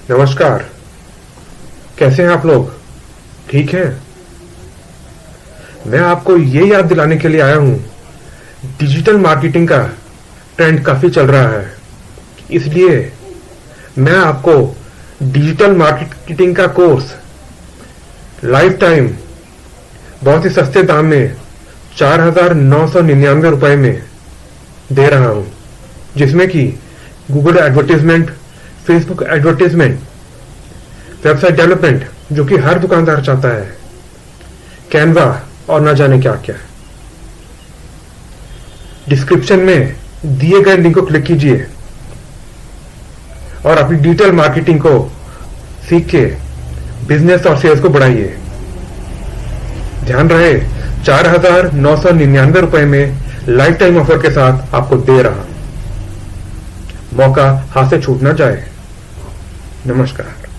नमस्कार। कैसे हैं आप लोग? ठीक हैं? मैं आपको ये याद दिलाने के लिए आया हूं, डिजिटल मार्केटिंग का ट्रेंड काफी चल रहा है, इसलिए मैं आपको डिजिटल मार्केटिंग का कोर्स लाइफ टाइम बहुत ही सस्ते दाम में 4,999 रुपए में दे रहा हूं, जिसमें कि Google advertisement, Facebook advertisement, website development जो कि हर दुकानदार चाहता है, कैनवा और ना जाने क्या क्या। डिस्क्रिप्शन में दिए गए लिंक को क्लिक कीजिए और अपनी डिजिटल मार्केटिंग को सीख के बिजनेस और सेल्स को बढ़ाइए। ध्यान रहे, 4,999 रुपए में लाइफ टाइम ऑफर के साथ आपको दे रहा। मौका हाथ से छूट ना जाए। नमस्कार।